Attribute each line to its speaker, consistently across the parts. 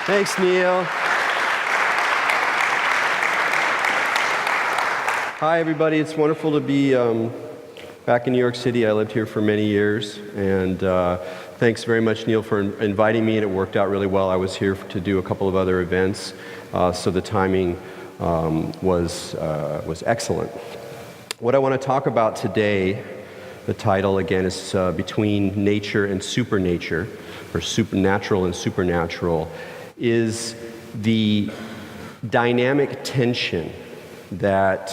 Speaker 1: Thanks, Neil. Hi, everybody. It's wonderful to be back in New York City. I lived here for many years, and thanks very much, Neil, for inviting me, and it worked out really well. I was here to do a couple of other events, so the timing was excellent. What I want to talk about today, the title again is Between Nature and Supernature, or Supernatural and Supernatural, is the dynamic tension that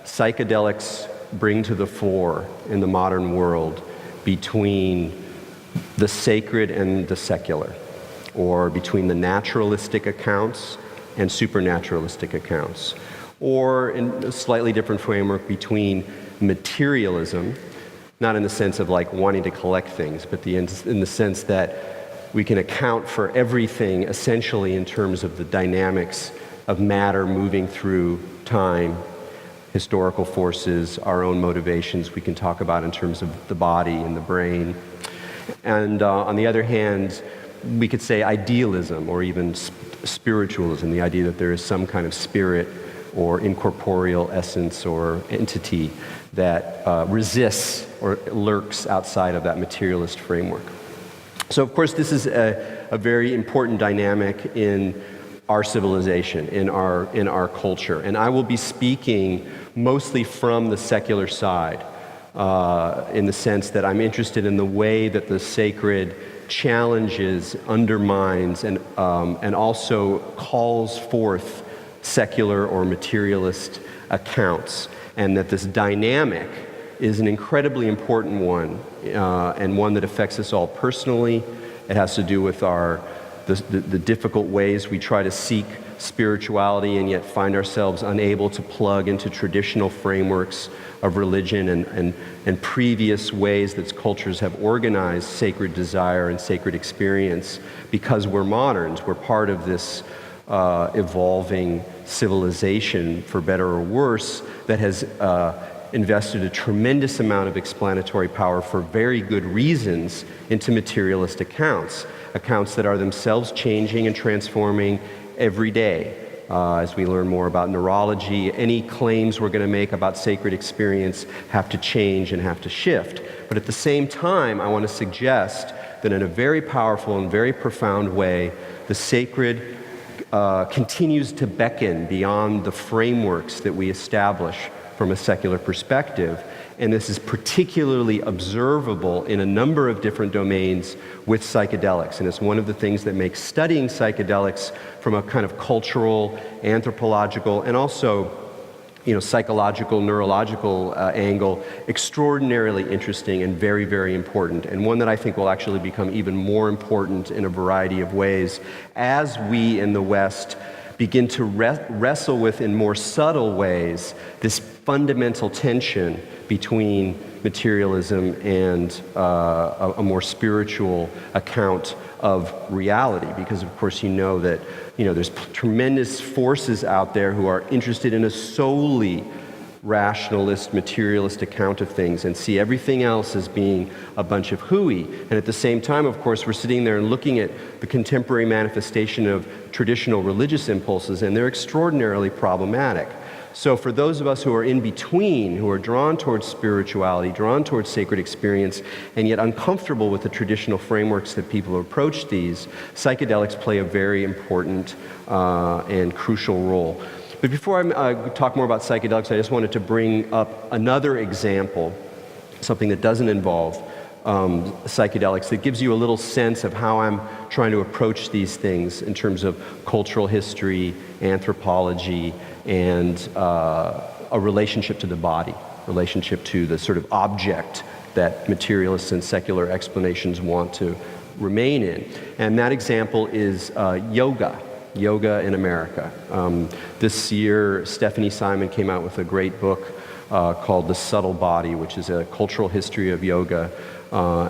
Speaker 1: psychedelics bring to the fore in the modern world between the sacred and the secular, or between the naturalistic accounts and supernaturalistic accounts, or in a slightly different framework between materialism, not in the sense of like wanting to collect things, but in the sense that we can account for everything essentially in terms of the dynamics of matter moving through time, historical forces, our own motivations we can talk about in terms of the body and the brain. And on the other hand, we could say idealism or even spiritualism, the idea that there is some kind of spirit or incorporeal essence or entity that resists or lurks outside of that materialist framework. So of course this is a very important dynamic in our civilization, in our culture. And I will be speaking mostly from the secular side, in the sense that I'm interested in the way that the sacred challenges, undermines, and also calls forth secular or materialist accounts, and that this dynamic is an incredibly important one, and one that affects us all personally. It has to do with the difficult ways we try to seek spirituality and yet find ourselves unable to plug into traditional frameworks of religion and previous ways that cultures have organized sacred desire and sacred experience, because we're moderns. We're part of this evolving civilization, for better or worse, that has invested a tremendous amount of explanatory power for very good reasons into materialist accounts that are themselves changing and transforming every day. As we learn more about neurology, any claims we're going to make about sacred experience have to change and have to shift. But at the same time, I want to suggest that in a very powerful and very profound way, the sacred continues to beckon beyond the frameworks that we establish from a secular perspective. And this is particularly observable in a number of different domains with psychedelics. And it's one of the things that makes studying psychedelics from a kind of cultural, anthropological, and also psychological, neurological angle extraordinarily interesting and very, very important. And one that I think will actually become even more important in a variety of ways as we in the West begin to wrestle with, in more subtle ways, this fundamental tension between materialism and a more spiritual account of reality. Because of course that there's tremendous forces out there who are interested in a solely rationalist, materialist account of things and see everything else as being a bunch of hooey. And at the same time, of course, we're sitting there and looking at the contemporary manifestation of traditional religious impulses, and they're extraordinarily problematic. So for those of us who are in between, who are drawn towards spirituality, drawn towards sacred experience, and yet uncomfortable with the traditional frameworks that people approach these, psychedelics play a very important and crucial role. But before I talk more about psychedelics, I just wanted to bring up another example, something that doesn't involve psychedelics, that gives you a little sense of how I'm trying to approach these things in terms of cultural history, anthropology, and a relationship to the body, relationship to the sort of object that materialists and secular explanations want to remain in. And that example is yoga in America. This year, Stephanie Simon came out with a great book called The Subtle Body, which is a cultural history of yoga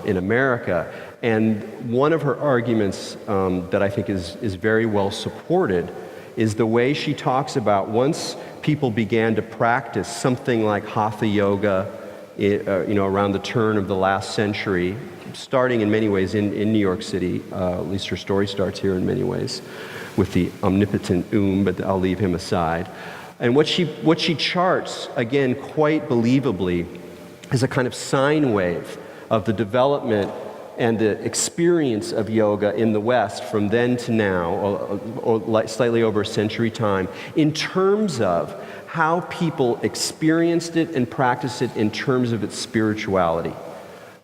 Speaker 1: in America. And one of her arguments that I think is very well supported is the way she talks about once people began to practice something like hatha yoga around the turn of the last century, starting in many ways in New York City. At least her story starts here in many ways, with the omnipotent but I'll leave him aside. And what she charts, again, quite believably, is a kind of sine wave of the development and the experience of yoga in the West from then to now, or slightly over a century time, in terms of how people experienced it and practiced it in terms of its spirituality.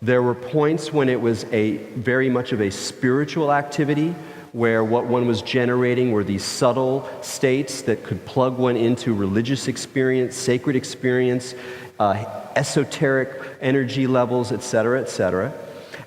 Speaker 1: There were points when it was very much of a spiritual activity, where what one was generating were these subtle states that could plug one into religious experience, sacred experience, esoteric energy levels, et cetera, et cetera.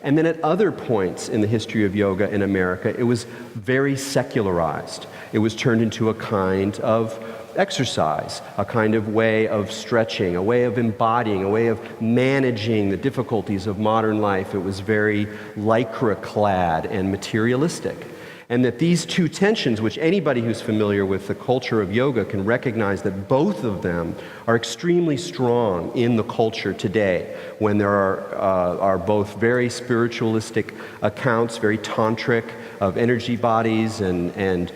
Speaker 1: And then at other points in the history of yoga in America, it was very secularized. It was turned into a kind of exercise, a kind of way of stretching, a way of embodying, a way of managing the difficulties of modern life. It was very lycra-clad and materialistic. And that these two tensions, which anybody who's familiar with the culture of yoga can recognize that both of them are extremely strong in the culture today, when there are both very spiritualistic accounts, very tantric, of energy bodies and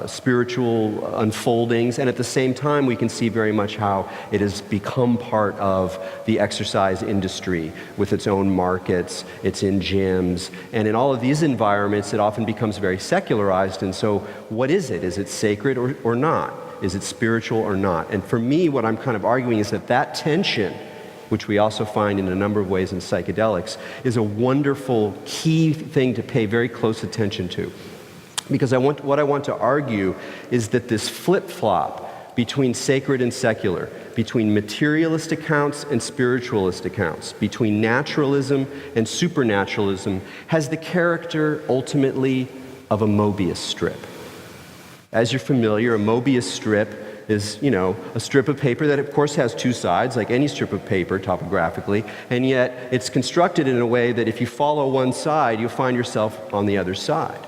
Speaker 1: spiritual unfoldings, and at the same time we can see very much how it has become part of the exercise industry with its own markets. It's in gyms, and in all of these environments it often becomes very secularized. And so what is it? Is it sacred or not? Is it spiritual or not? And for me, what I'm kind of arguing is that tension, which we also find in a number of ways in psychedelics, is a wonderful key thing to pay very close attention to. Because what I want to argue is that this flip-flop between sacred and secular, between materialist accounts and spiritualist accounts, between naturalism and supernaturalism, has the character, ultimately, of a Mobius strip. As you're familiar, a Mobius strip is, a strip of paper that of course has two sides, like any strip of paper topographically, and yet it's constructed in a way that if you follow one side, you'll find yourself on the other side.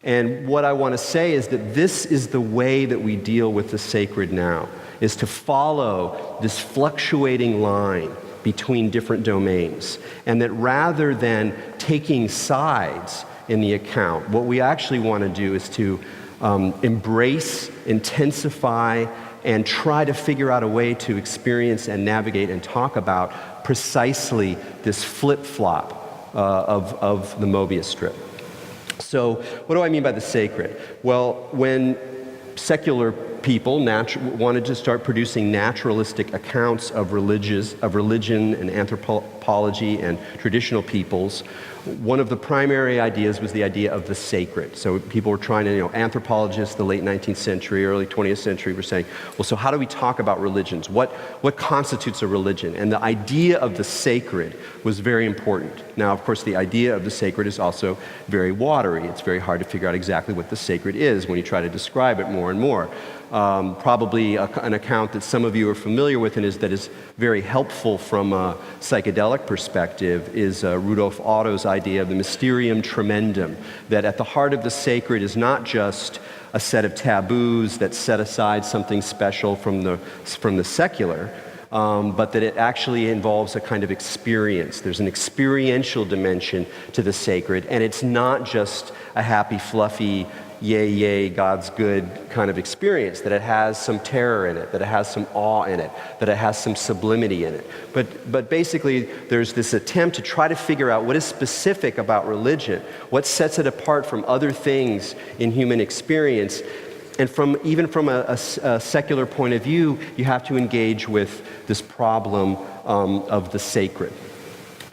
Speaker 1: And what I want to say is that this is the way that we deal with the sacred now, is to follow this fluctuating line between different domains, and that rather than taking sides in the account, what we actually want to do is to embrace, intensify, and try to figure out a way to experience and navigate and talk about precisely this flip-flop of the Mobius strip. So what do I mean by the sacred? Well, when secular people wanted to start producing naturalistic accounts of religion and anthropology and traditional peoples, one of the primary ideas was the idea of the sacred. So people were trying to, anthropologists, the late 19th century, early 20th century, were saying, well, so how do we talk about religions? What constitutes a religion? And the idea of the sacred was very important. Now, of course, the idea of the sacred is also very watery. It's very hard to figure out exactly what the sacred is when you try to describe it more and more. Probably an account that some of you are familiar with and that is very helpful from a psychedelic perspective is Rudolf Otto's idea of the mysterium tremendum, that at the heart of the sacred is not just a set of taboos that set aside something special from the secular, but that it actually involves a kind of experience. There's an experiential dimension to the sacred, and it's not just a happy, fluffy, yay, yay, God's good kind of experience, that it has some terror in it, that it has some awe in it, that it has some sublimity in it. But basically, there's this attempt to try to figure out what is specific about religion, what sets it apart from other things in human experience. And even from a secular point of view, you have to engage with this problem of the sacred.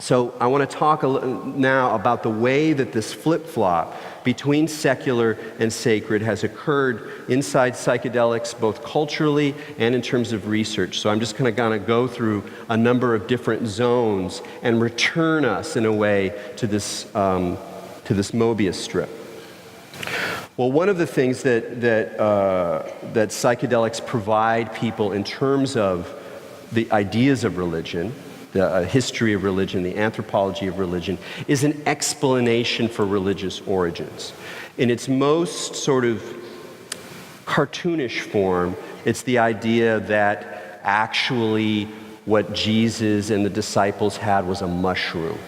Speaker 1: So I want to talk now about the way that this flip-flop between secular and sacred has occurred inside psychedelics, both culturally and in terms of research. So I'm just kind of going to go through a number of different zones and return us in a way to this Mobius strip. Well, one of the things that psychedelics provide people in terms of the ideas of religion, the history of religion, the anthropology of religion, is an explanation for religious origins. In its most sort of cartoonish form, it's the idea that actually what Jesus and the disciples had was a mushroom.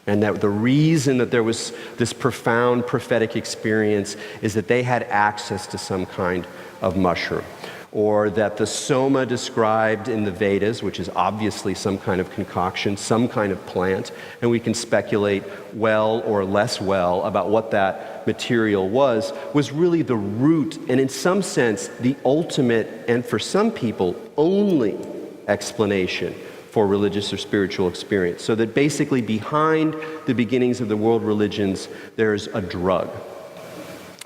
Speaker 1: And that the reason that there was this profound prophetic experience is that they had access to some kind of mushroom. Or that the soma described in the Vedas, which is obviously some kind of concoction, some kind of plant, and we can speculate well or less well about what that material was really the root, and in some sense, the ultimate, and for some people, only explanation for religious or spiritual experience. So that basically behind the beginnings of the world religions, there's a drug.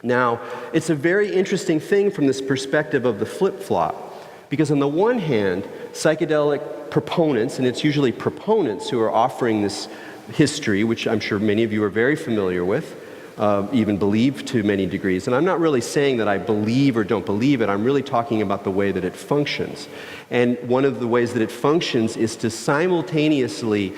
Speaker 1: Now, it's a very interesting thing from this perspective of the flip-flop, because on the one hand, psychedelic proponents, and it's usually proponents who are offering this history, which I'm sure many of you are very familiar with, even believe to many degrees. And I'm not really saying that I believe or don't believe it, I'm really talking about the way that it functions. And one of the ways that it functions is to simultaneously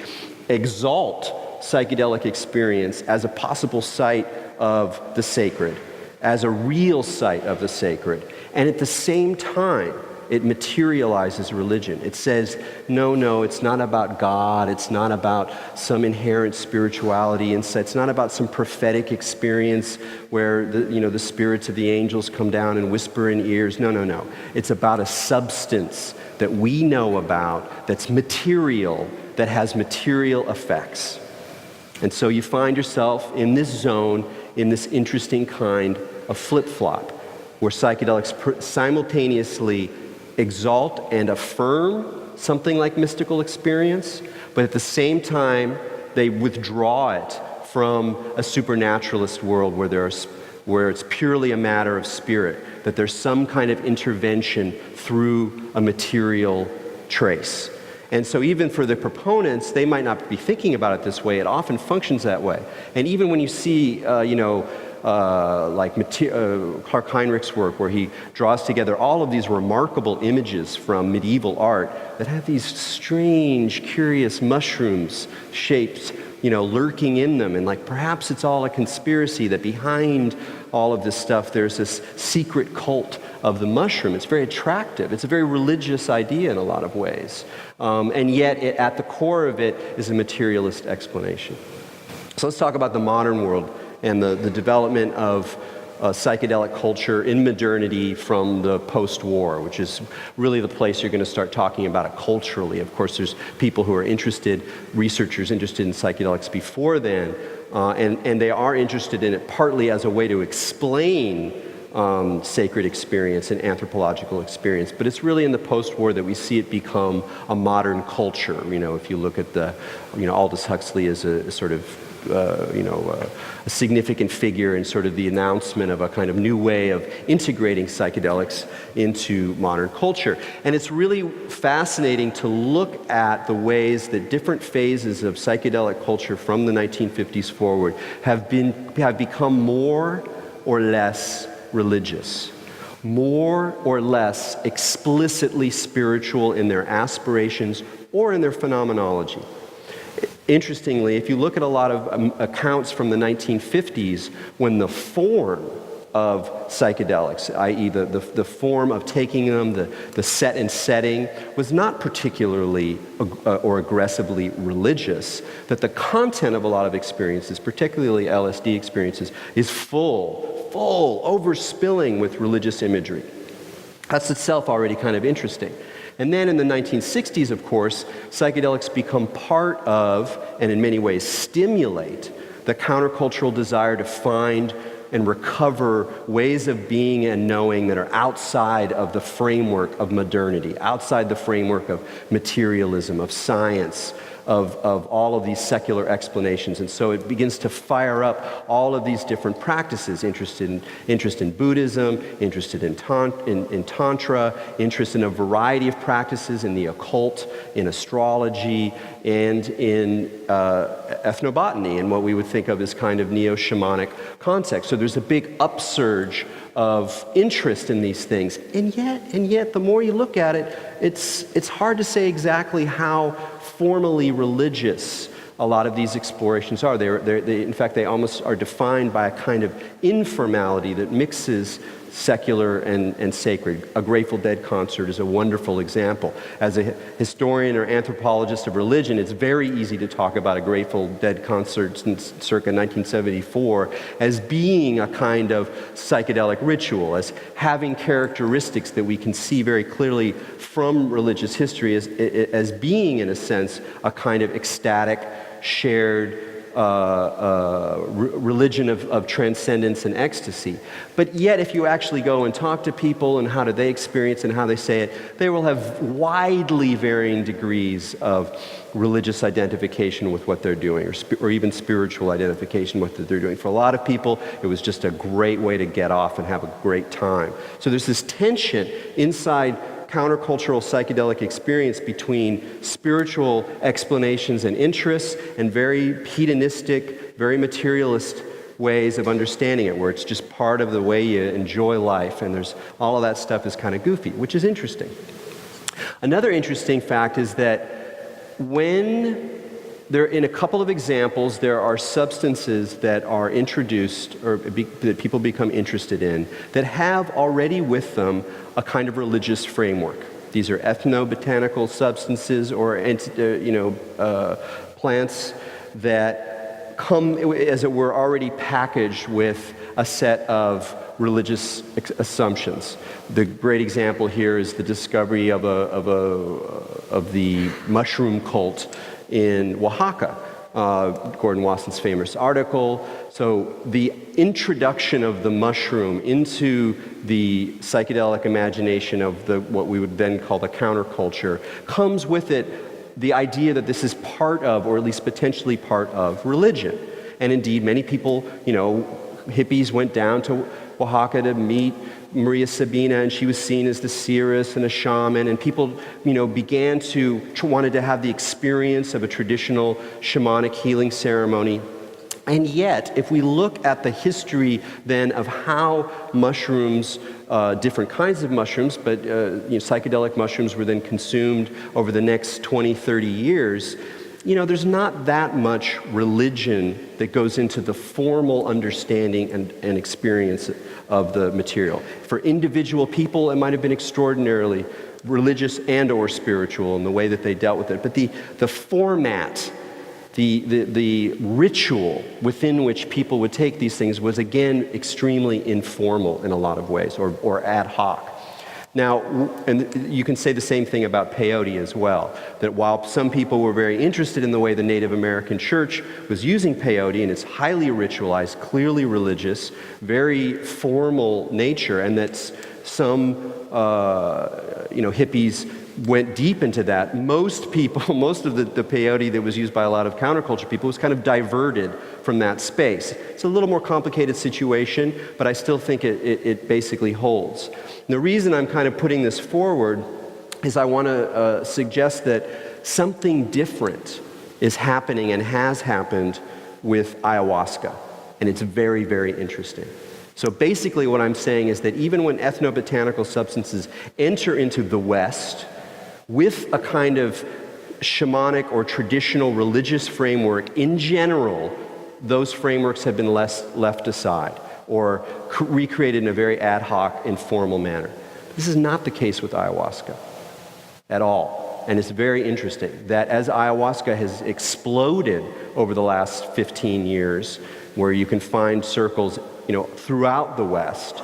Speaker 1: exalt psychedelic experience as a possible site of the sacred, as a real site of the sacred. And at the same time, it materializes religion. It says, no, it's not about God. It's not about some inherent spirituality insight. It's not about some prophetic experience where the spirits of the angels come down and whisper in ears. No. It's about a substance that we know about that's material, that has material effects. And so you find yourself in this zone, in this interesting kind of flip-flop, where psychedelics simultaneously exalt and affirm something like mystical experience, but at the same time, they withdraw it from a supernaturalist world where it's purely a matter of spirit, that there's some kind of intervention through a material trace. And so even for the proponents, they might not be thinking about it this way. It often functions that way. And even when you see, like Clark Heinrich's work, where he draws together all of these remarkable images from medieval art that have these strange, curious mushrooms, shapes, lurking in them. And like perhaps it's all a conspiracy, that behind all of this stuff there's this secret cult of the mushroom. It's very attractive. It's a very religious idea in a lot of ways. And yet at the core of it is a materialist explanation. So let's talk about the modern world and the development of psychedelic culture in modernity from the post-war, which is really the place you're going to start talking about it culturally. Of course, there's people who are researchers interested in psychedelics before then, and they are interested in it partly as a way to explain sacred experience and anthropological experience. But it's really in the post-war that we see it become a modern culture. If you look at Aldous Huxley as a sort of a significant figure in sort of the announcement of a kind of new way of integrating psychedelics into modern culture. And it's really fascinating to look at the ways that different phases of psychedelic culture from the 1950s forward have become more or less religious, more or less explicitly spiritual in their aspirations or in their phenomenology. Interestingly, if you look at a lot of accounts from the 1950s, when the form of psychedelics, i.e. the form of taking them, the set and setting, was not particularly or aggressively religious, that the content of a lot of experiences, particularly LSD experiences, is full, overspilling with religious imagery. That's itself already kind of interesting. And then in the 1960s, of course, psychedelics become part of, and in many ways stimulate, the countercultural desire to find and recover ways of being and knowing that are outside of the framework of modernity, outside the framework of materialism, of science, of all of these secular explanations. And so it begins to fire up all of these different practices, interest in Buddhism, interested in Tantra, interest in a variety of practices in the occult, in astrology, and in ethnobotany, and what we would think of as kind of neo-shamanic context. So there's a big upsurge of interest in these things. And yet, the more you look at it, it's hard to say exactly how formally religious a lot of these explorations are. In fact, they almost are defined by a kind of informality that mixes secular and sacred. A Grateful Dead concert is a wonderful example. As a historian or anthropologist of religion, it's very easy to talk about a Grateful Dead concert since circa 1974 as being a kind of psychedelic ritual, as having characteristics that we can see very clearly from religious history as being, in a sense, a kind of ecstatic, shared religion of transcendence and ecstasy. But yet, if you actually go and talk to people and how do they experience and how they say it, they will have widely varying degrees of religious identification with what they're doing, or even spiritual identification with what they're doing. For a lot of people, it was just a great way to get off and have a great time. So there's this tension inside countercultural psychedelic experience between spiritual explanations and interests and very hedonistic, very materialist ways of understanding it, where it's just part of the way you enjoy life, and there's all of that stuff is kind of goofy, which is interesting. Another interesting fact is that in a couple of examples, there are substances that are introduced or that people become interested in that have already with them a kind of religious framework. These are ethno-botanical substances or plants that come, as it were, already packaged with a set of religious assumptions. The great example here is the discovery of the mushroom cult in Oaxaca, Gordon Wasson's famous article. So the introduction of the mushroom into the psychedelic imagination of what we would then call the counterculture comes with it the idea that this is part of, or at least potentially part of, religion. And indeed, many people, hippies went down to Oaxaca to meet Maria Sabina, and she was seen as the seeress and a shaman, and people, began to wanted to have the experience of a traditional shamanic healing ceremony. And yet, if we look at the history then of how mushrooms, different kinds of mushrooms, but psychedelic mushrooms were then consumed over the next 20, 30 years, there's not that much religion that goes into the formal understanding and experience of the material. For individual people, it might have been extraordinarily religious and or spiritual in the way that they dealt with it. But the format, the ritual within which people would take these things was, again, extremely informal in a lot of ways, or ad hoc. Now, and you can say the same thing about peyote as well, that while some people were very interested in the way the Native American church was using peyote, and its highly ritualized, clearly religious, very formal nature, and that some hippies went deep into that, most of the peyote that was used by a lot of counterculture people was kind of diverted from that space. It's a little more complicated situation, but I still think it basically holds. And the reason I'm kind of putting this forward is I want to suggest that something different is happening and has happened with ayahuasca, and it's very, very interesting. So basically what I'm saying is that even when ethnobotanical substances enter into the West with a kind of shamanic or traditional religious framework, in general, those frameworks have been left aside or recreated in a very ad hoc, informal manner. This is not the case with ayahuasca at all. And it's very interesting that as ayahuasca has exploded over the last 15 years, where you can find circles, throughout the West,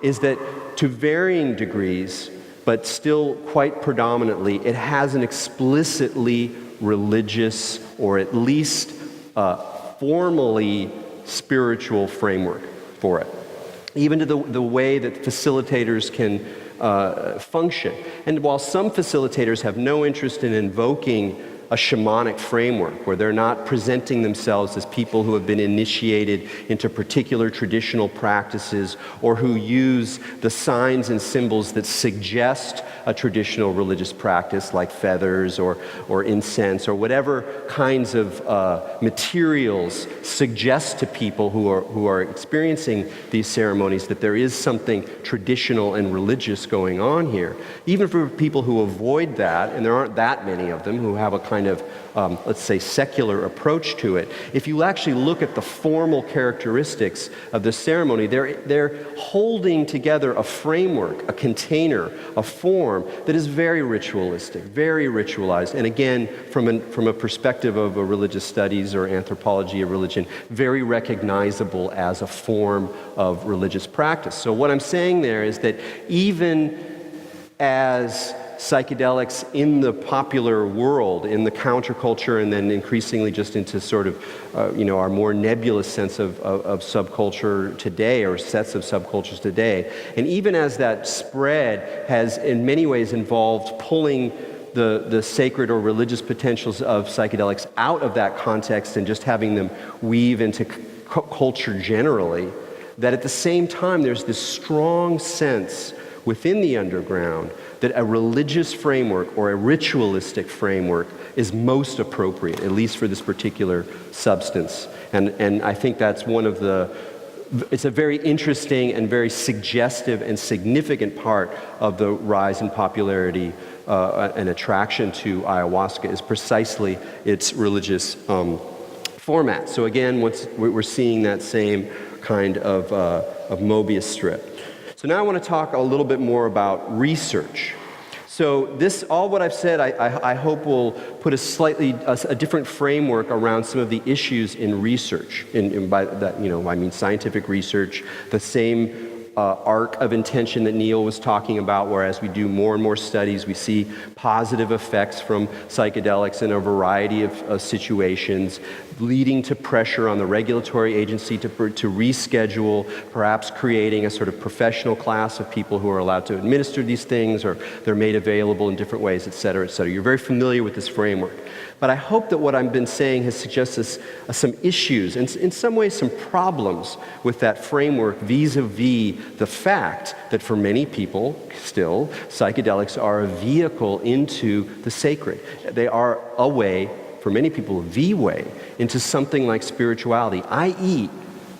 Speaker 1: is that to varying degrees, but still quite predominantly, it has an explicitly religious, or at least formally spiritual framework for it, even to the way that facilitators can function. And while some facilitators have no interest in invoking a shamanic framework, where they're not presenting themselves as people who have been initiated into particular traditional practices, or who use the signs and symbols that suggest a traditional religious practice, like feathers or incense, or whatever kinds of materials suggest to people who are experiencing these ceremonies that there is something traditional and religious going on here. Even for people who avoid that, and there aren't that many of them who have a kind of, let's say, secular approach to it, if you actually look at the formal characteristics of the ceremony, they're holding together a framework, a container, a form that is very ritualistic, very ritualized, and again, from a perspective of a religious studies or anthropology of religion, very recognizable as a form of religious practice. So what I'm saying there is that even as psychedelics in the popular world, in the counterculture, and then increasingly just into sort of, our more nebulous sense of subculture today, or sets of subcultures today. And even as that spread has in many ways involved pulling the sacred or religious potentials of psychedelics out of that context and just having them weave into culture generally, that at the same time there's this strong sense within the underground that a religious framework or a ritualistic framework is most appropriate, at least for this particular substance. And I think that's it's a very interesting and very suggestive and significant part of the rise in popularity and attraction to ayahuasca is precisely its religious format. So again, we're seeing that same kind of Mobius strip. So now I want to talk a little bit more about research. So all what I've said, I hope will put a different framework around some of the issues in research. By that, I mean scientific research, the same arc of intention that Neil was talking about, whereas we do more and more studies, we see positive effects from psychedelics in a variety of situations, leading to pressure on the regulatory agency to reschedule, perhaps creating a sort of professional class of people who are allowed to administer these things, or they're made available in different ways, et cetera, et cetera. You're very familiar with this framework. But I hope that what I've been saying has suggested some issues, and in some ways some problems with that framework vis-a-vis the fact that for many people, still, psychedelics are a vehicle into the sacred. They are a way, for many people, the way into something like spirituality, i.e.,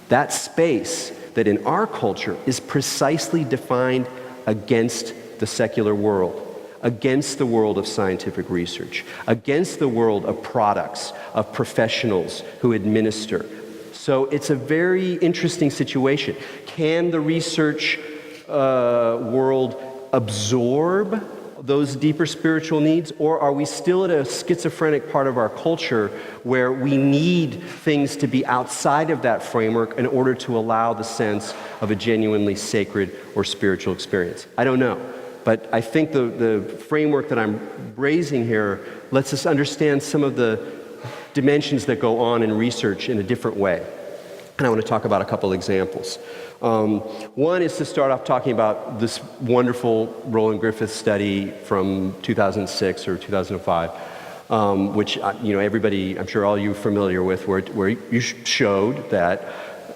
Speaker 1: that space that in our culture is precisely defined against the secular world, against the world of scientific research, against the world of products, of professionals who administer. So it's a very interesting situation. Can the research world absorb those deeper spiritual needs, or are we still at a schizophrenic part of our culture where we need things to be outside of that framework in order to allow the sense of a genuinely sacred or spiritual experience? I don't know. But I think the framework that I'm raising here lets us understand some of the dimensions that go on in research in a different way. And I want to talk about a couple examples. One is to start off talking about this wonderful Roland Griffiths study from 2006 or 2005, which everybody, I'm sure all you are familiar with, where you showed that,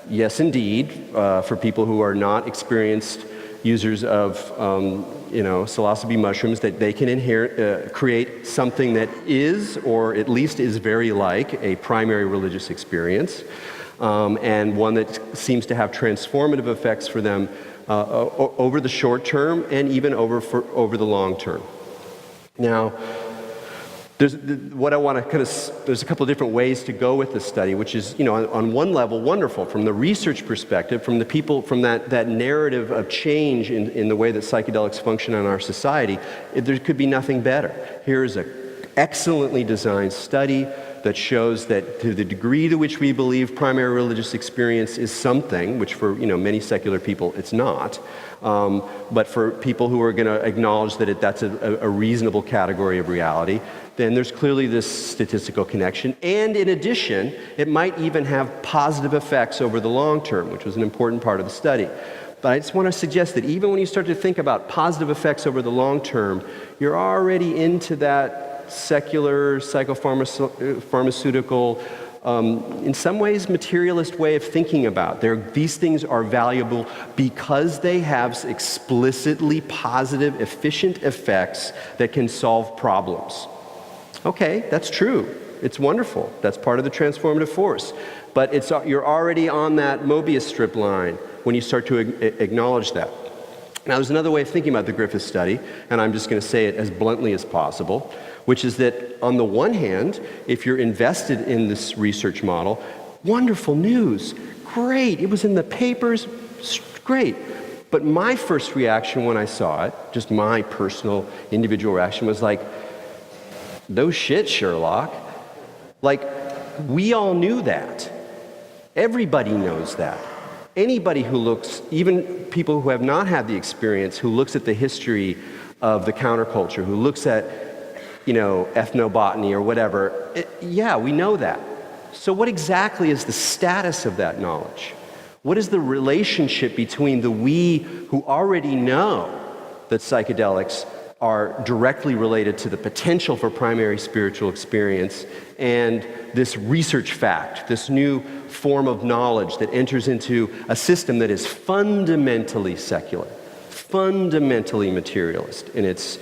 Speaker 1: yes, indeed, for people who are not experienced users of psilocybe mushrooms, that they can create something that is, or at least is very like, a primary religious experience, and one that seems to have transformative effects for them over the short term and even over the long term. Now, there's a couple of different ways to go with this study, which is, on one level, wonderful from the research perspective, from the people, from that narrative of change in the way that psychedelics function in our society. There could be nothing better. Here is an excellently designed study that shows that to the degree to which we believe primary religious experience is something, which for many secular people it's not, but for people who are going to acknowledge that that's a reasonable category of reality, then there's clearly this statistical connection. And in addition, it might even have positive effects over the long term, which was an important part of the study. But I just want to suggest that even when you start to think about positive effects over the long term, you're already into that secular, psycho-pharmaceutical, in some ways materialist way of thinking about. These things are valuable because they have explicitly positive, efficient effects that can solve problems. Okay, that's true. It's wonderful. That's part of the transformative force. But you're already on that Mobius strip line when you start to acknowledge that. Now, there's another way of thinking about the Griffiths study, and I'm just going to say it as bluntly as possible, which is that on the one hand, if you're invested in this research model, wonderful news, great, it was in the papers, great. But my first reaction when I saw it, just my personal individual reaction, was like, no shit, Sherlock. Like, we all knew that. Everybody knows that. Anybody who looks, even people who have not had the experience, who looks at the history of the counterculture, who looks at, ethnobotany or whatever, yeah, we know that. So what exactly is the status of that knowledge? What is the relationship between the we who already know that psychedelics are directly related to the potential for primary spiritual experience and this research fact, this new form of knowledge that enters into a system that is fundamentally secular, fundamentally materialist in its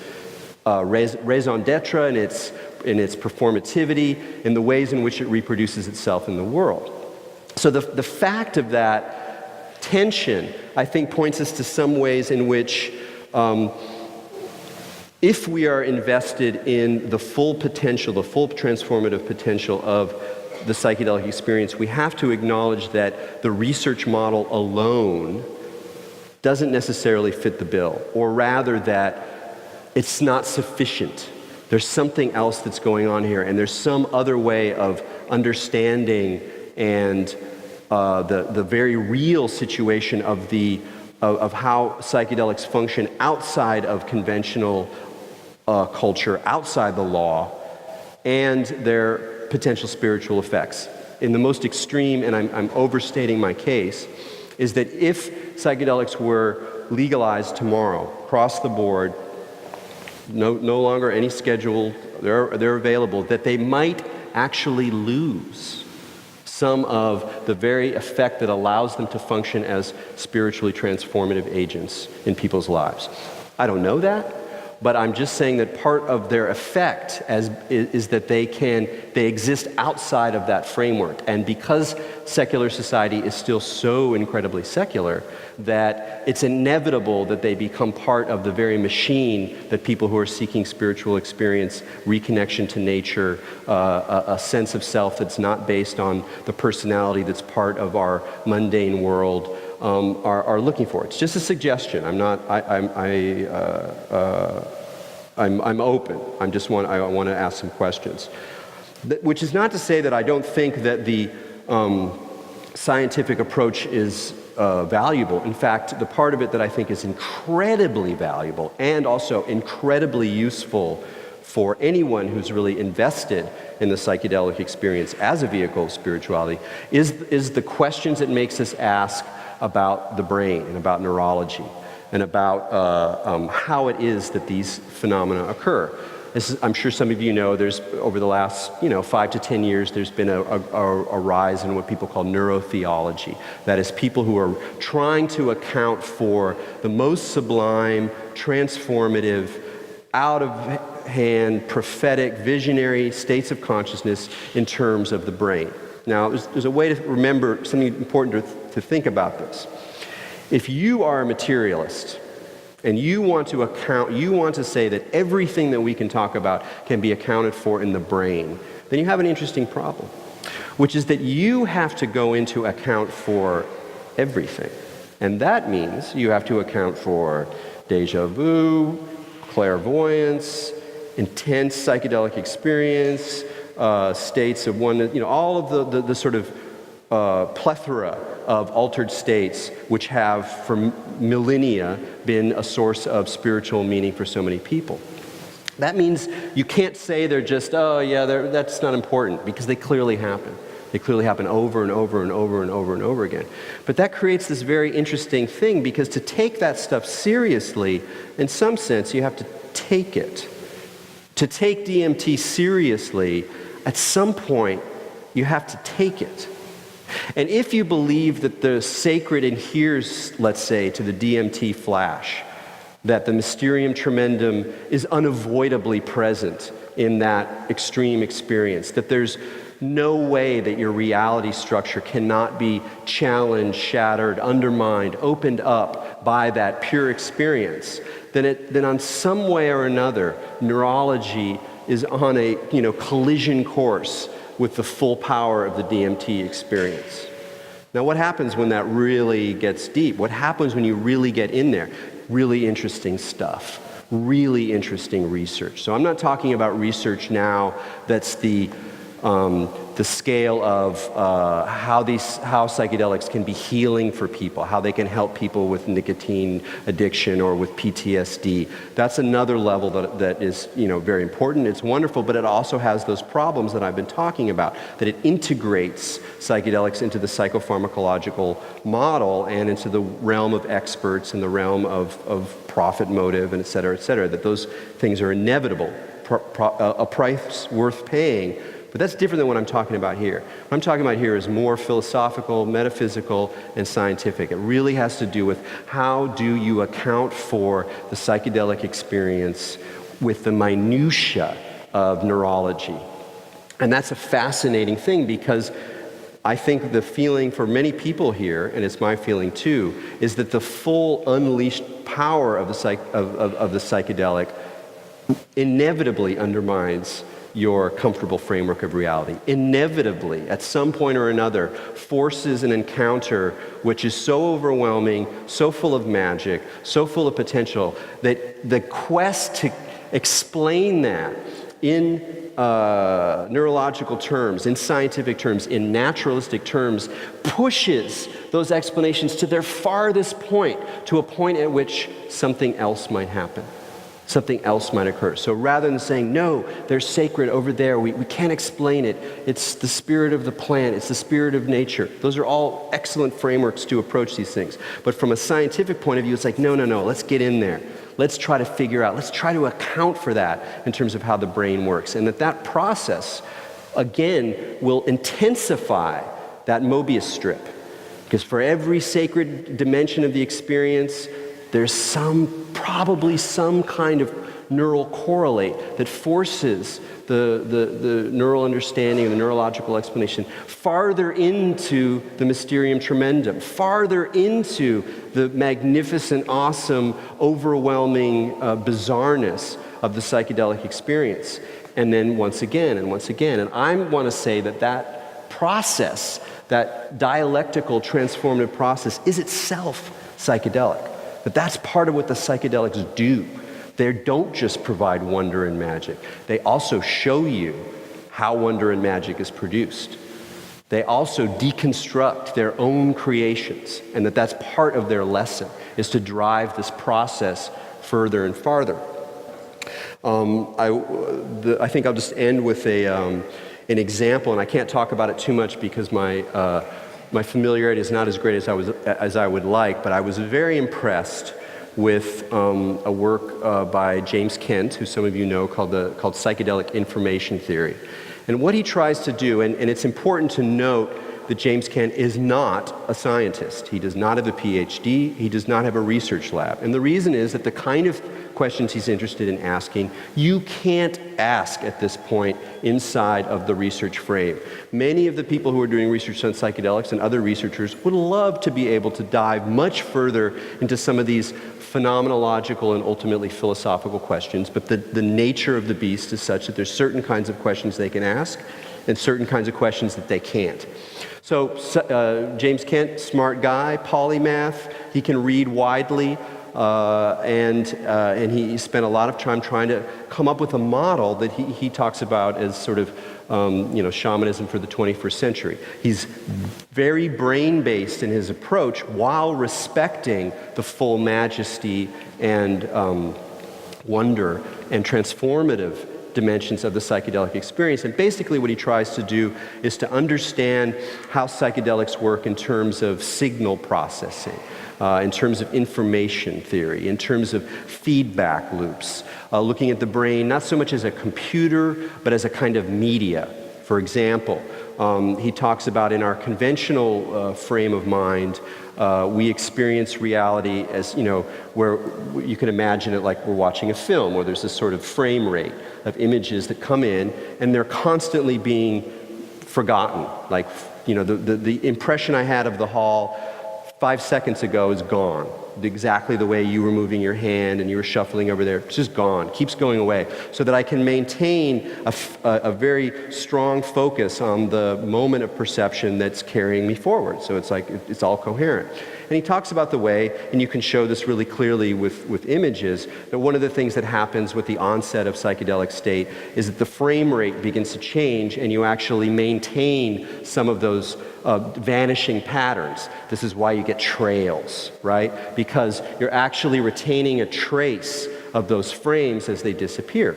Speaker 1: raison d'etre, in its performativity, in the ways in which it reproduces itself in the world. So the fact of that tension, I think, points us to some ways in which if we are invested in the full potential, the full transformative potential of the psychedelic experience, we have to acknowledge that the research model alone doesn't necessarily fit the bill, or rather that it's not sufficient. There's something else that's going on here, and there's some other way of understanding and the very real situation of how psychedelics function outside of conventional culture, outside the law, and their potential spiritual effects. In the most extreme, and I'm overstating my case, is that if psychedelics were legalized tomorrow, across the board, no longer any schedule, they're available, that they might actually lose some of the very effect that allows them to function as spiritually transformative agents in people's lives. I don't know that, but I'm just saying that part of their effect is that they exist outside of that framework. And because secular society is still so incredibly secular, that it's inevitable that they become part of the very machine that people who are seeking spiritual experience, reconnection to nature, a sense of self that's not based on the personality that's part of our mundane world, are looking for. It's just a suggestion. I'm open. I want to ask some questions. Which is not to say that I don't think that the scientific approach is valuable. In fact, the part of it that I think is incredibly valuable and also incredibly useful for anyone who's really invested in the psychedelic experience as a vehicle of spirituality is the questions it makes us ask about the brain and about neurology and about how it is that these phenomena occur. I'm sure some of you know, there's over the last 5 to 10 years, there's been a rise in what people call neurotheology. That is, people who are trying to account for the most sublime, transformative, out-of-hand, prophetic, visionary states of consciousness in terms of the brain. Now, there's a way to remember something important to think about this. If you are a materialist, and you want to say that everything that we can talk about can be accounted for in the brain, then you have an interesting problem, which is that you have to go into account for everything. And that means you have to account for déjà vu, clairvoyance, intense psychedelic experience, states of one, all of the sort of plethora of altered states which have for millennia been a source of spiritual meaning for so many people. That means you can't say they're just, that's not important, because they clearly happen. They clearly happen over and over and over and over and over again. But that creates this very interesting thing, because to take that stuff seriously, in some sense, you have to take it. To take DMT seriously, at some point, you have to take it. And if you believe that the sacred adheres, let's say, to the DMT flash, that the mysterium tremendum is unavoidably present in that extreme experience, that there's no way that your reality structure cannot be challenged, shattered, undermined, opened up by that pure experience, then on some way or another, neurology is on a collision course with the full power of the DMT experience. Now, what happens when that really gets deep? What happens when you really get in there? Really interesting stuff, really interesting research. So I'm not talking about research now that's the scale of how psychedelics can be healing for people, how they can help people with nicotine addiction or with PTSD. That's another level that is, very important. It's wonderful, but it also has those problems that I've been talking about, that it integrates psychedelics into the psycho-pharmacological model and into the realm of experts and the realm of profit motive and et cetera, that those things are inevitable, a price worth paying. But that's different than what I'm talking about here. What I'm talking about here is more philosophical, metaphysical, and scientific. It really has to do with how do you account for the psychedelic experience with the minutia of neurology. And that's a fascinating thing, because I think the feeling for many people here, and it's my feeling too, is that the full unleashed power of the psychedelic inevitably undermines your comfortable framework of reality. Inevitably, at some point or another, forces an encounter which is so overwhelming, so full of magic, so full of potential, that the quest to explain that in neurological terms, in scientific terms, in naturalistic terms, pushes those explanations to their farthest point, to a point at which something else might happen. Something else might occur. So rather than saying, no, they're sacred over there, we can't explain it, it's the spirit of the plant, it's the spirit of nature. Those are all excellent frameworks to approach these things. But from a scientific point of view, it's like, no, let's get in there. Let's try to figure out, let's try to account for that in terms of how the brain works. And that process, again, will intensify that Mobius strip. Because for every sacred dimension of the experience, there's probably some kind of neural correlate that forces the neural understanding and the neurological explanation farther into the mysterium tremendum, farther into the magnificent, awesome, overwhelming bizarreness of the psychedelic experience. And then once again, and I want to say that process, that dialectical transformative process, is itself psychedelic. But that's part of what the psychedelics do. They don't just provide wonder and magic. They also show you how wonder and magic is produced. They also deconstruct their own creations, and that's part of their lesson, is to drive this process further and farther. I think I'll just end with an example, and I can't talk about it too much because my familiarity is not as great as I would like, but I was very impressed with a work by James Kent, who some of you know, called Psychedelic Information Theory. And what he tries to do, and it's important to note that James Kent is not a scientist. He does not have a PhD. He does not have a research lab. And the reason is that the kind of questions he's interested in asking, you can't ask at this point inside of the research frame. Many of the people who are doing research on psychedelics and other researchers would love to be able to dive much further into some of these phenomenological and ultimately philosophical questions, but the nature of the beast is such that there's certain kinds of questions they can ask and certain kinds of questions that they can't. So James Kent, smart guy, polymath, he can read widely, and he spent a lot of time trying to come up with a model that he talks about as sort of shamanism for the 21st century. He's very brain-based in his approach while respecting the full majesty and wonder and transformative dimensions of the psychedelic experience. And basically what he tries to do is to understand how psychedelics work in terms of signal processing, in terms of information theory, in terms of feedback loops, looking at the brain not so much as a computer, but as a kind of media. For example, he talks about in our conventional frame of mind, we experience reality as, where you can imagine it like we're watching a film, where there's this sort of frame rate of images that come in, and they're constantly being forgotten. Like, the impression I had of the hall 5 seconds ago is gone. Exactly the way you were moving your hand and you were shuffling over there, it's just gone, keeps going away, so that I can maintain a very strong focus on the moment of perception that's carrying me forward. So it's like, it's all coherent. And he talks about the way, and you can show this really clearly with images, that one of the things that happens with the onset of psychedelic state is that the frame rate begins to change and you actually maintain some of those vanishing patterns. This is why you get trails, right? Because you're actually retaining a trace of those frames as they disappear.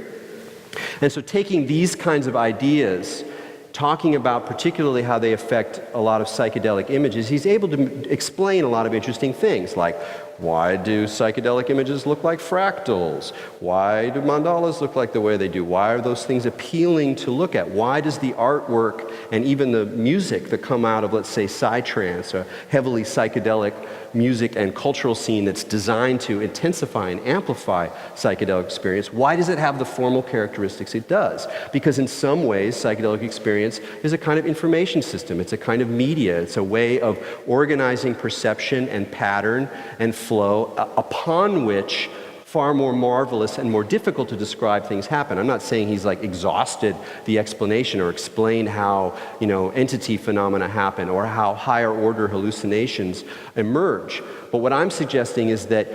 Speaker 1: And so taking these kinds of ideas, talking about particularly how they affect a lot of psychedelic images, he's able to explain a lot of interesting things, like why do psychedelic images look like fractals? Why do mandalas look like the way they do? Why are those things appealing to look at? Why does the artwork and even the music that come out of, let's say, psytrance, a heavily psychedelic music and cultural scene that's designed to intensify and amplify psychedelic experience, why does it have the formal characteristics it does? Because in some ways, psychedelic experience is a kind of information system. It's a kind of media. It's a way of organizing perception and pattern and flow upon which far more marvelous and more difficult to describe things happen. I'm not saying he's like exhausted the explanation or explained how, entity phenomena happen or how higher order hallucinations emerge. But what I'm suggesting is that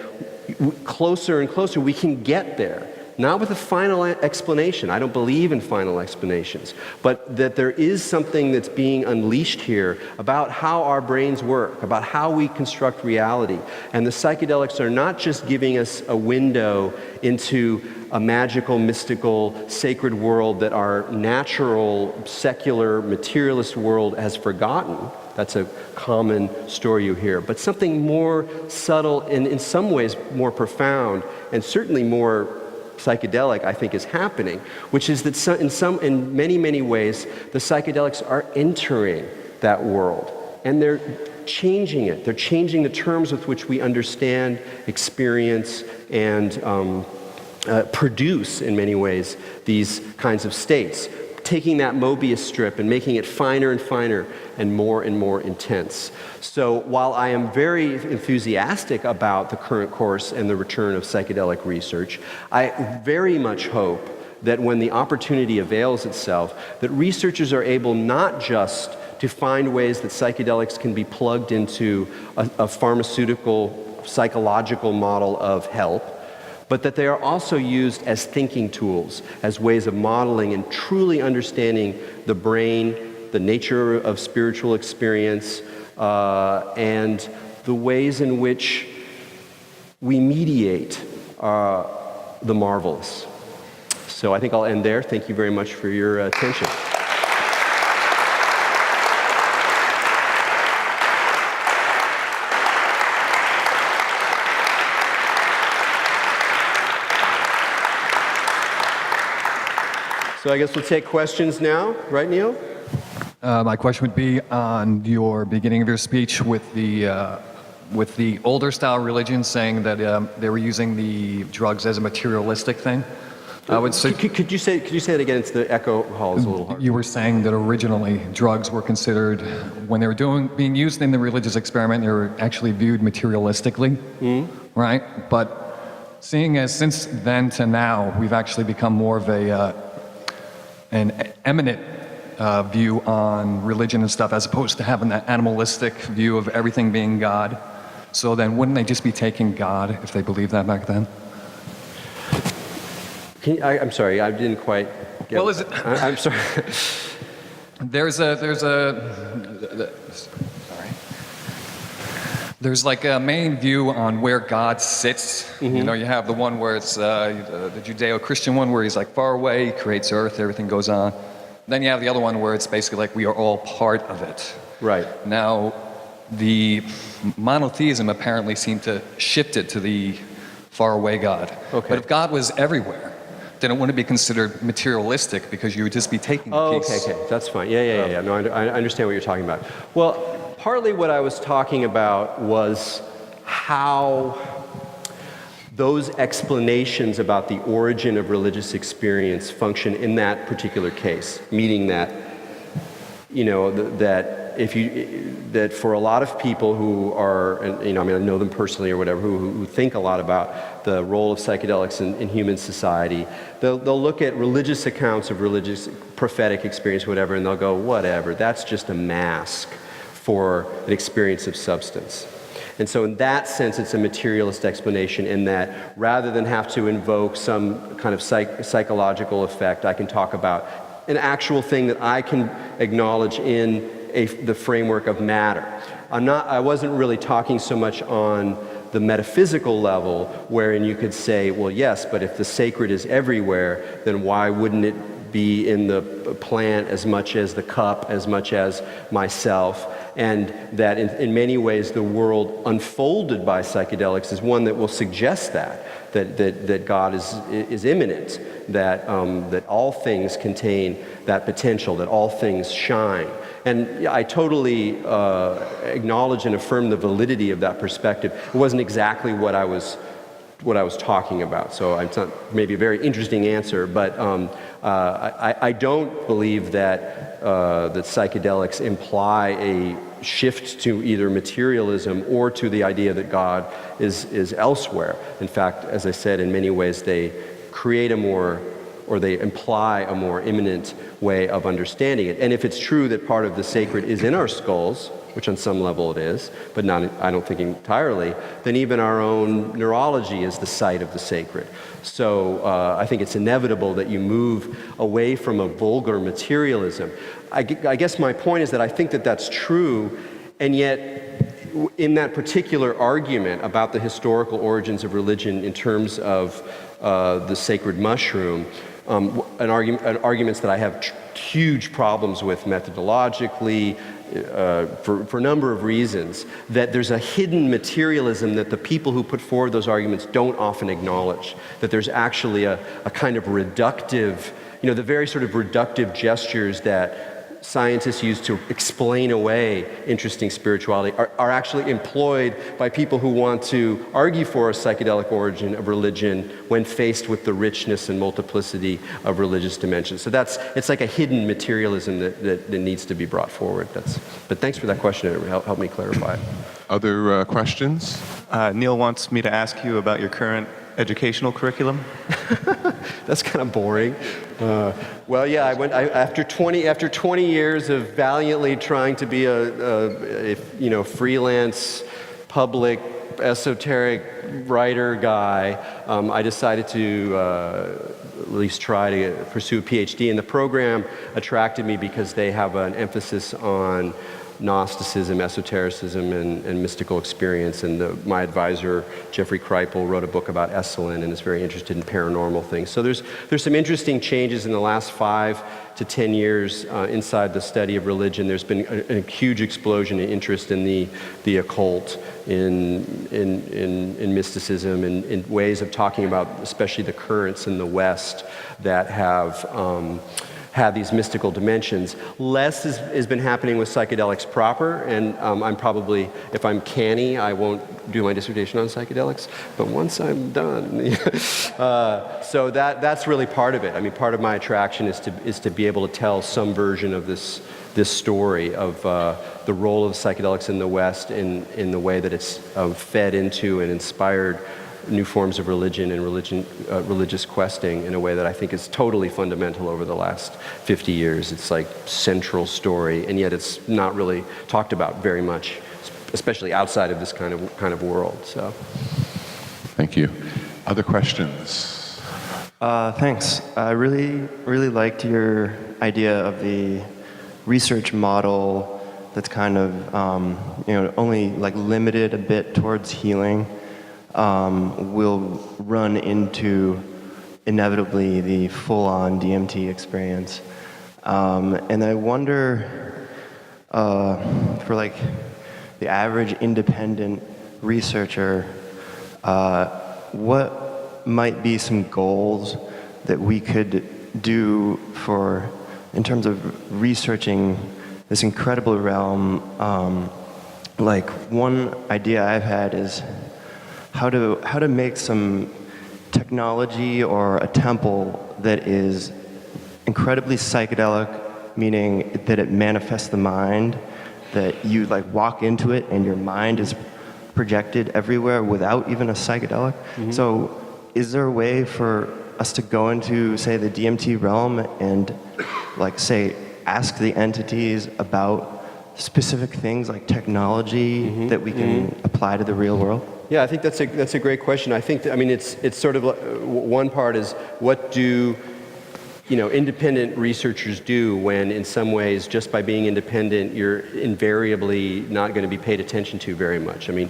Speaker 1: closer and closer we can get there. Not with a final explanation. I don't believe in final explanations. But that there is something that's being unleashed here about how our brains work, about how we construct reality. And the psychedelics are not just giving us a window into a magical, mystical, sacred world that our natural, secular, materialist world has forgotten. That's a common story you hear. But something more subtle and in some ways more profound and certainly more psychedelic, I think, is happening, which is that in many, many ways, the psychedelics are entering that world, and they're changing it. They're changing the terms with which we understand, experience, and produce, in many ways, these kinds of states. Taking that Mobius strip and making it finer and finer and more intense. So while I am very enthusiastic about the current course and the return of psychedelic research, I very much hope that when the opportunity avails itself, that researchers are able not just to find ways that psychedelics can be plugged into a pharmaceutical, psychological model of health, but that they are also used as thinking tools, as ways of modeling and truly understanding the brain, the nature of spiritual experience, and the ways in which we mediate the marvelous. So I think I'll end there. Thank you very much for your attention. So I guess we'll take questions now, right, Neil?
Speaker 2: My question would be on your beginning of your speech with the older style religions saying that they were using the drugs as a materialistic thing. I would say,
Speaker 1: could you say it again? It's the echo hall is a little hard.
Speaker 2: You were saying that originally drugs were considered, when they were being used in the religious experiment, they were actually viewed materialistically, right? But seeing as since then to now, we've actually become more of an eminent view on religion and stuff, as opposed to having that animalistic view of everything being God. So then wouldn't they just be taking God if they believed that back then?
Speaker 1: I'm sorry, I didn't quite get
Speaker 2: Well, is it?
Speaker 1: I'm sorry.
Speaker 2: There's like a main view on where God sits. Mm-hmm. You have the one where it's the Judeo-Christian one where he's like far away, he creates earth, everything goes on. Then you have the other one where it's basically like we are all part of it.
Speaker 1: Right.
Speaker 2: Now, the monotheism apparently seemed to shift it to the far away God. Okay. But if God was everywhere, then it wouldn't be considered materialistic because you would just be taking the piece.
Speaker 1: Okay, that's fine. Yeah. No, I understand what you're talking about. Well, partly what I was talking about was how those explanations about the origin of religious experience function in that particular case, meaning that, that that for a lot of people who are, and, you know, I mean, I know them personally or whatever, who think a lot about the role of psychedelics in human society, they'll look at religious accounts of religious prophetic experience, whatever, and they'll go, whatever, that's just a mask for an experience of substance. And so in that sense, it's a materialist explanation in that rather than have to invoke some kind of psychological effect, I can talk about an actual thing that I can acknowledge in the framework of matter. I wasn't really talking so much on the metaphysical level, wherein you could say, well, yes, but if the sacred is everywhere, then why wouldn't it be in the plant as much as the cup, as much as myself? And that in many ways the world unfolded by psychedelics is one that will suggest that God is immanent, that all things contain that potential, that all things shine. And I totally acknowledge and affirm the validity of that perspective. It wasn't exactly what I was talking about, so it's not maybe a very interesting answer, but I don't believe that psychedelics imply a shift to either materialism or to the idea that God is elsewhere. In fact, as I said, in many ways they create they imply a more immanent way of understanding it. And if it's true that part of the sacred is in our skulls, which on some level it is, but not, I don't think entirely, then even our own neurology is the site of the sacred. So I think it's inevitable that you move away from a vulgar materialism. I guess my point is that I think that that's true, and yet in that particular argument about the historical origins of religion in terms of the sacred mushroom, arguments that I have huge problems with methodologically, for a number of reasons, that there's a hidden materialism that the people who put forward those arguments don't often acknowledge, that there's actually a kind of reductive, you know, the very sort of reductive gestures that scientists use to explain away interesting spirituality are actually employed by people who want to argue for a psychedelic origin of religion when faced with the richness and multiplicity of religious dimensions. So it's like a hidden materialism that needs to be brought forward. But thanks for that question. It helped me clarify it.
Speaker 3: Other questions?
Speaker 4: Neil wants me to ask you about your current educational curriculum.
Speaker 1: That's kind of boring. Well, yeah, after 20 years of valiantly trying to be a freelance, public, esoteric writer guy, I decided to at least try to pursue a PhD. And the program attracted me because they have an emphasis on Gnosticism, esotericism, and mystical experience. And my advisor, Jeffrey Kripal, wrote a book about Esalen and is very interested in paranormal things. So there's some interesting changes in the last 5 to 10 years inside the study of religion. There's been a huge explosion in interest in the occult, in mysticism, and in ways of talking about especially the currents in the West that have these mystical dimensions. Less has been happening with psychedelics proper, and I'm probably, if I'm canny, I won't do my dissertation on psychedelics, but once I'm done. So that's really part of it. I mean, part of my attraction is to be able to tell some version of this story of the role of psychedelics in the West in the way that it's fed into and inspired new forms of religion and religious questing in a way that I think is totally fundamental over the last 50 years. It's like central story, and yet it's not really talked about very much, especially outside of this kind of world. So,
Speaker 3: thank you. Other questions?
Speaker 5: Thanks. I really liked your idea of the research model that's kind of only like limited a bit towards healing. Will run into inevitably the full-on DMT experience. And I wonder, for like the average independent researcher, what might be some goals that we could do in terms of researching this incredible realm. Like one idea I've had is how to make some technology or a temple that is incredibly psychedelic, meaning that it manifests the mind, that you like walk into it and your mind is projected everywhere without even a psychedelic. So is there a way for us to go into, say, the DMT realm and like say ask the entities about specific things like technology that we can apply to the real world?
Speaker 1: Yeah, I think that's a great question. I think I mean it's sort of one part is what do independent researchers do when in some ways just by being independent you're invariably not going to be paid attention to very much. I mean,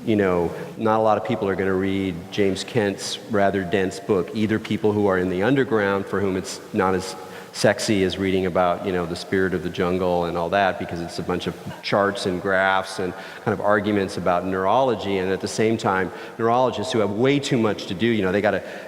Speaker 1: not a lot of people are going to read James Kent's rather dense book, either people who are in the underground for whom it's not as sexy as reading about, the spirit of the jungle and all that, because it's a bunch of charts and graphs and kind of arguments about neurology, and at the same time, neurologists who have way too much to do,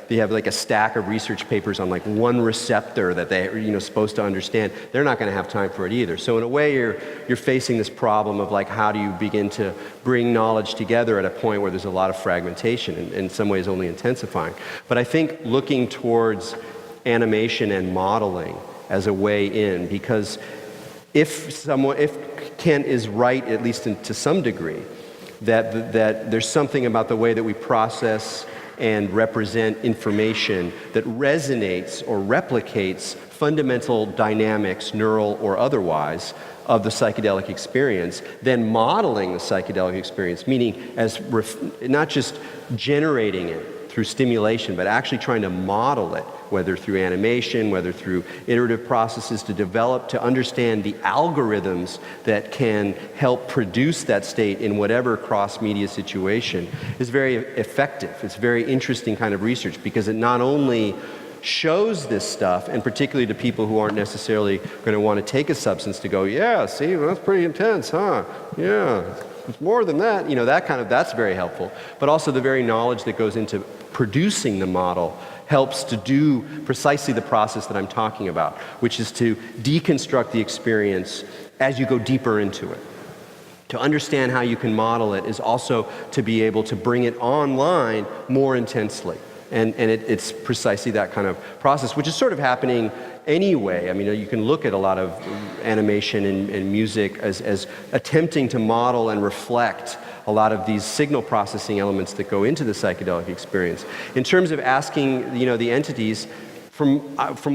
Speaker 1: they have like a stack of research papers on like one receptor that they're, supposed to understand. They're not going to have time for it either. So in a way, you're facing this problem of like, how do you begin to bring knowledge together at a point where there's a lot of fragmentation, and in some ways only intensifying. But I think looking towards animation and modeling as a way in, because if Kent is right, at least to some degree, that there's something about the way that we process and represent information that resonates or replicates fundamental dynamics, neural or otherwise, of the psychedelic experience, then modeling the psychedelic experience, meaning as not just generating it through stimulation, but actually trying to model it, whether through animation, whether through iterative processes to understand the algorithms that can help produce that state in whatever cross-media situation is very effective. It's very interesting kind of research because it not only shows this stuff, and particularly to people who aren't necessarily going to want to take a substance to go, yeah, see, that's pretty intense, huh? Yeah, it's more than that. That's very helpful. But also the very knowledge that goes into producing the model helps to do precisely the process that I'm talking about, which is to deconstruct the experience as you go deeper into it. To understand how you can model it is also to be able to bring it online more intensely. And it's precisely that kind of process, which is sort of happening anyway. I mean, you can look at a lot of animation and music as attempting to model and reflect a lot of these signal processing elements that go into the psychedelic experience. In terms of asking, the entities, from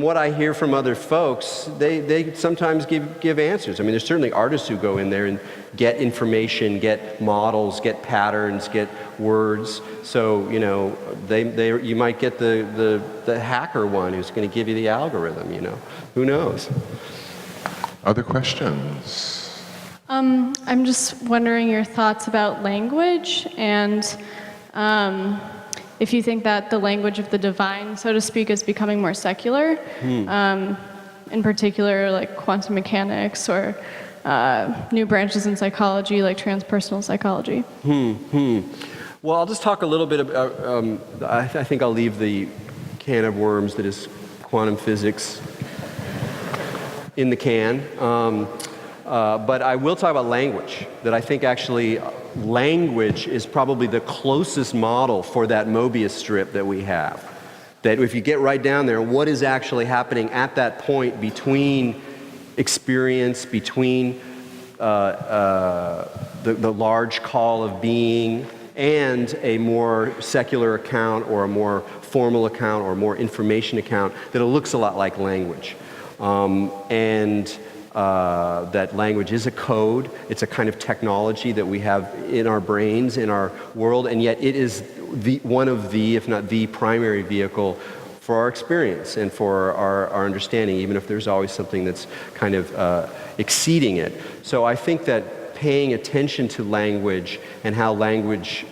Speaker 1: what I hear from other folks, they sometimes give answers. I mean, there's certainly artists who go in there and get information, get models, get patterns, get words. So, you might get the hacker one who's going to give you the algorithm, Who knows?
Speaker 3: Other questions?
Speaker 6: I'm just wondering your thoughts about language and if you think that the language of the divine, so to speak, is becoming more secular, in particular like quantum mechanics or new branches in psychology like transpersonal psychology.
Speaker 1: Well, I'll just talk a little bit about, I think I'll leave the can of worms that is quantum physics in the can. But I will talk about language, that I think actually language is probably the closest model for that Mobius strip that we have. That if you get right down there, what is actually happening at that point between experience, between the large call of being and a more secular account or a more formal account or a more information account, that it looks a lot like language. That language is a code, it's a kind of technology that we have in our brains, in our world, and yet it is one of the, if not the primary vehicle for our experience and for our understanding, even if there's always something that's kind of exceeding it. So I think that paying attention to language and how language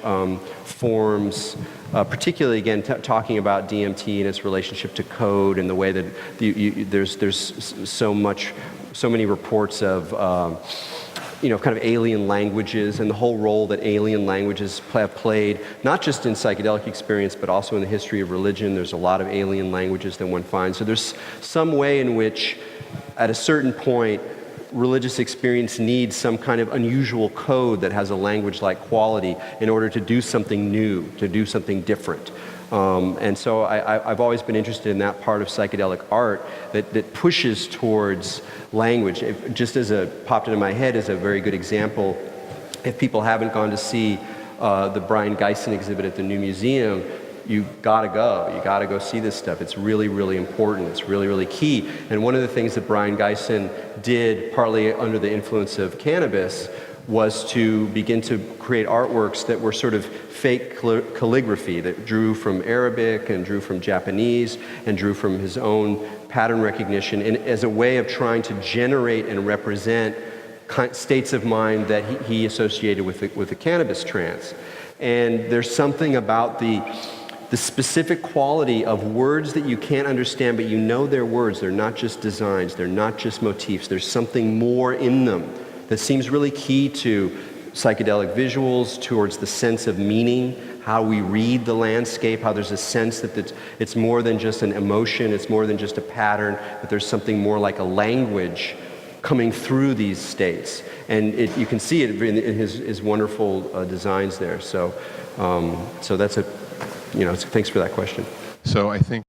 Speaker 1: forms, particularly again talking about DMT and its relationship to code and the way that there's so many reports of kind of alien languages and the whole role that alien languages have played, not just in psychedelic experience, but also in the history of religion. There's a lot of alien languages that one finds. So there's some way in which, at a certain point, religious experience needs some kind of unusual code that has a language-like quality in order to do something new, to do something different. And so I've always been interested in that part of psychedelic art that pushes towards language. Just as popped into my head as a very good example, if people haven't gone to see the Brian Geisen exhibit at the New Museum, you gotta go. You gotta go see this stuff. It's really, really important. It's really, really key. And one of the things that Brian Geisen did, partly under the influence of cannabis, was to begin to create artworks that were sort of fake calligraphy, that drew from Arabic and drew from Japanese and drew from his own pattern recognition, and as a way of trying to generate and represent states of mind that he associated with the cannabis trance. And there's something about the specific quality of words that you can't understand, but you know they're words. They're not just designs. They're not just motifs. There's something more in them that seems really key to psychedelic visuals, towards the sense of meaning, how we read the landscape, how there's a sense that it's more than just an emotion, it's more than just a pattern, but there's something more like a language coming through these states. And you can see it in his wonderful designs there. So that's thanks for that question.
Speaker 3: So I think